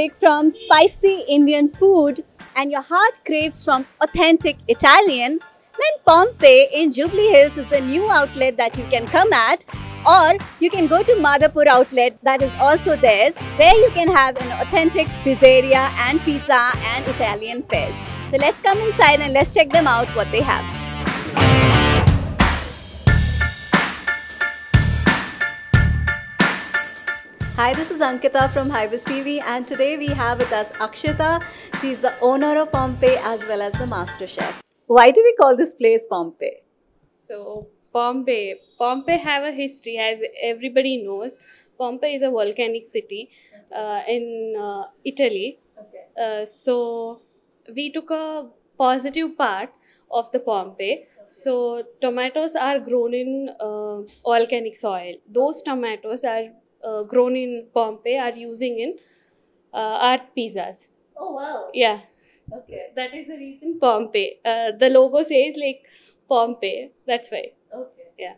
break from spicy Indian food and your heart craves from authentic Italian, then Pompeii in Jubilee Hills is the new outlet that you can come at, or you can go to Madhapur outlet that is also theirs, where you can have an authentic pizzeria and pizza and Italian fares. So let's come inside and let's check them out what they have. Hi, this is Ankita from HyBiz Tv, and today we have with us Akshita. She's the owner of Pompeii as well as the master chef. Why do we call this place Pompeii? So Pompeii have a history, as everybody knows. Pompeii is a volcanic city in Italy. Okay. So we took a positive part of the Pompeii. So tomatoes are grown in volcanic soil. Those tomatoes are grown in Pompeii are using in our pizzas. Oh wow. Yeah. Okay. That is the reason Pompeii. The logo says like Pompeii. That's why. Okay. Yeah.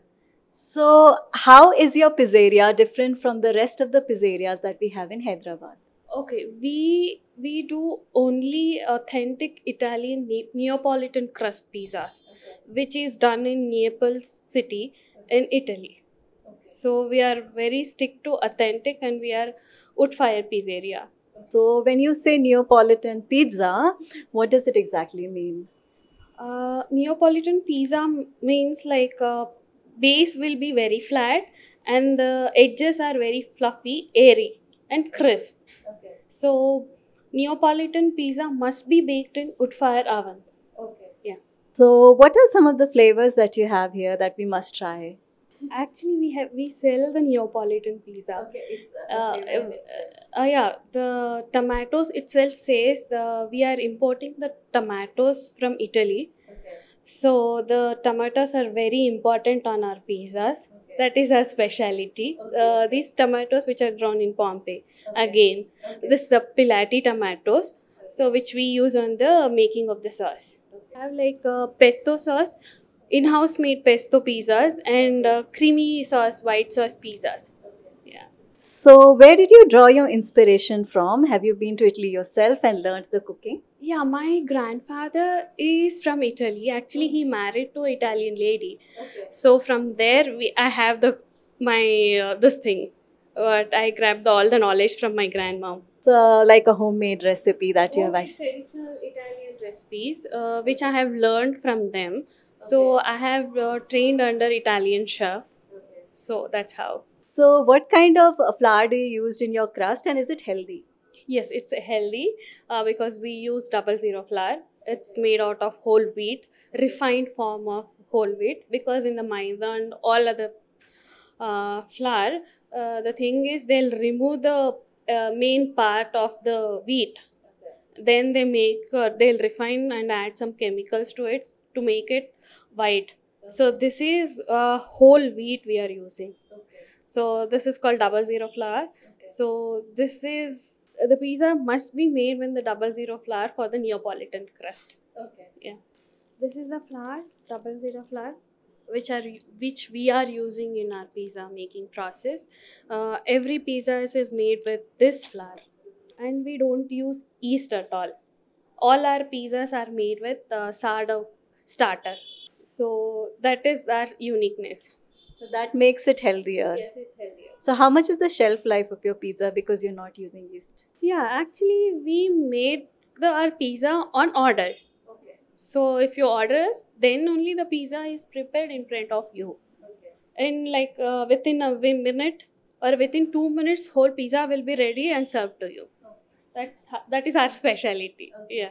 So how is your pizzeria different from the rest of the pizzerias that we have in Hyderabad? Okay. We do only authentic Italian Neapolitan crust pizzas, which is done in Naples city in Italy. So we are very stick to authentic, and we are wood fire pizzeria. So when you say Neapolitan pizza, what does it exactly mean? Neapolitan pizza means like base will be very flat and the edges are very fluffy, airy and crisp. Okay. So Neapolitan pizza must be baked in wood fire oven. Okay. Yeah. So what are some of the flavors that you have here that we must try? Actually, we sell the Neapolitan pizza. Okay. It's Yeah, the tomatoes itself says we are importing the tomatoes from Italy. okay. So the tomatoes are very important on our pizzas. Okay. That is our speciality. Okay. These tomatoes which are grown in Pompeii. Okay. Again, Okay. this is the Pilati tomatoes. So which we use on the making of the sauce. Okay. I have like pesto sauce, in-house made pesto pizzas, and creamy sauce, white sauce pizzas. Yeah. So where did you draw your inspiration from? Have you been to Italy yourself and learned the cooking? Yeah, my grandfather is from Italy. Actually, he married to an Italian lady. Okay. So from there, I have this thing. But I grabbed all the knowledge from my grandmom. So like a homemade recipe that you have Only actually. traditional Italian recipes, which I have learned from them. So I have trained under Italian chef. Okay. So that's how. So what kind of flour do you use in your crust, and is it healthy? Yes, it's healthy because we use 00 flour. It's made out of whole wheat, refined form of whole wheat. Because in the maida and all other flour, the thing is they'll remove the main part of the wheat. Then they'll refine and add some chemicals to it to make it white. So this is whole wheat we are using. So this is called 00 flour. So this is the pizza must be made with the 00 flour for the Neapolitan crust. Okay. Yeah. This is the flour, 00 flour, which we are using in our pizza making process. Every pizza is made with this flour, and we don't use yeast at all. All our pizzas are made with sourdough starter. So that is our uniqueness. So that makes it healthier. Yes, it's healthier. So how much is the shelf life of your pizza because you're not using yeast? Yeah, actually we made our pizza on order. Okay. So if you order us, then only the pizza is prepared in front of you. Okay. And like within a minute or within 2 minutes, whole pizza will be ready and served to you. That is our speciality. Okay. Yeah.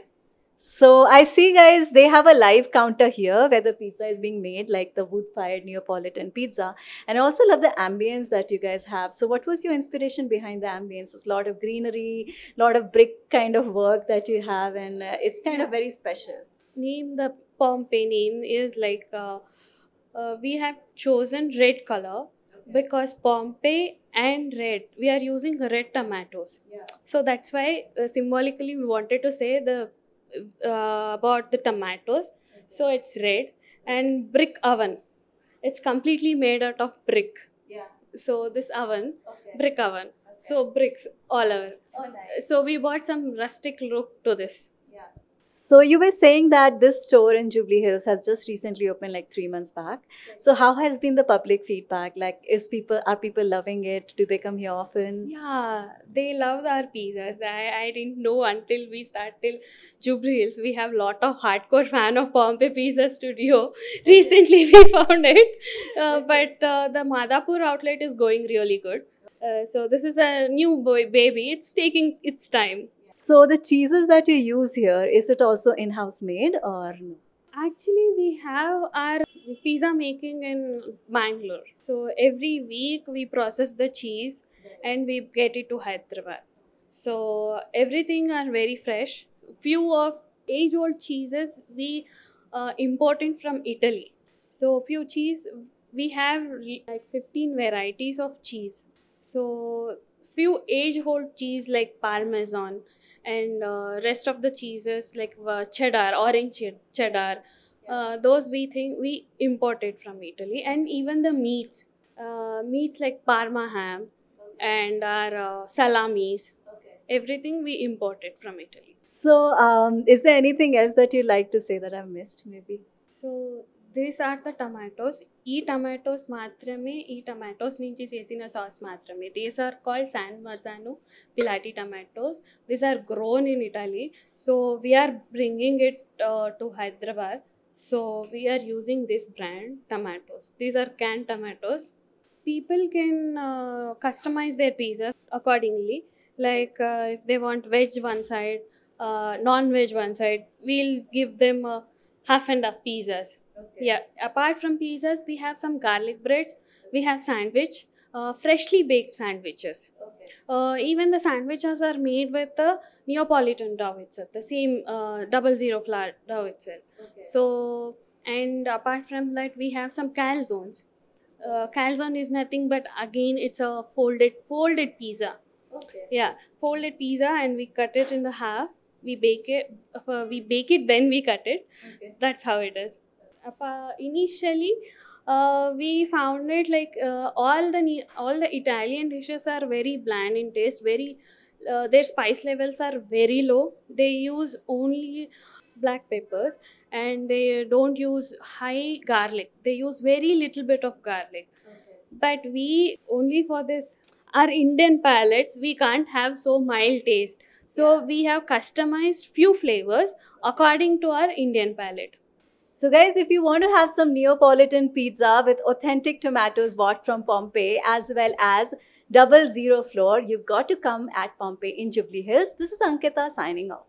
So I see, guys, they have a live counter here where the pizza is being made, like the wood-fired Neapolitan pizza. And I also love the ambience that you guys have. So what was your inspiration behind the ambience? It's a lot of greenery, a lot of brick kind of work that you have, and it's kind of very special. The Pompeii name is like we have chosen red color because Pompeii and red, we are using red tomatoes. Yeah. So that's why symbolically we wanted to say about the tomatoes. Okay. So it's red. And brick oven, it's completely made out of brick. Yeah. So this oven, brick oven. So bricks all over. Oh, nice. So we bought some rustic look to this. So you were saying that this store in Jubilee Hills has just recently opened like 3 months back. So how has been the public feedback? Like, are people loving it? Do they come here often? Yeah, they love our pizzas. I didn't know until we started Jubilee Hills. We have lot of hardcore fan of Pompeii Pizza Studio. Recently we found it. But the Madhapur outlet is going really good. So this is a new baby. It's taking its time. So the cheeses that you use here, is it also in-house made or no? Actually, we have our pizza making in Bangalore. So every week we process the cheese and we get it to Hyderabad. So everything are very fresh. Few of age-old cheeses we imported from Italy. So few cheese we have like 15 varieties of cheese. So few age-old cheese like Parmesan and rest of the cheeses like cheddar, orange cheddar, those we think we imported from Italy. And even the meats like Parma ham and our salamis, everything we imported from Italy. So is there anything else that you like to say that I've missed maybe? So these are the tomatoes. ఈ tomatoes మాత్రమే ఈ tomatoes నుంచి చేసిన sauce మాత్రమే. These are called San Marzano Pilati tomatoes. These are grown in Italy. So we are bringing it to Hyderabad. So we are using this brand tomatoes. These are canned tomatoes. People can customize their pizzas accordingly. Like if they want veg one side, non-veg one side, we'll give them half and half pizzas. Yeah, apart from pizzas, we have some garlic breads, we have sandwich, freshly baked sandwiches. Even the sandwiches are made with the Neapolitan dough itself, the same 00 flour dough itself. So, and apart from that, we have some calzones. Calzone is nothing but again it's a folded pizza. Yeah, folded pizza, and we cut it in the half. We bake it, then we cut it. That's how it is. Initially, we found it like all the Italian dishes are very bland in taste. Their spice levels are very low. They use only black peppers and they don't use high garlic. They use very little bit of garlic. But we only for this our Indian palates, we can't have so mild taste. So we have customized few flavors according to our Indian palate. So guys, if you want to have some Neapolitan pizza with authentic tomatoes bought from Pompeii as well as 00 flour, you've got to come at Pompeii in Jubilee Hills. This is Ankita signing off.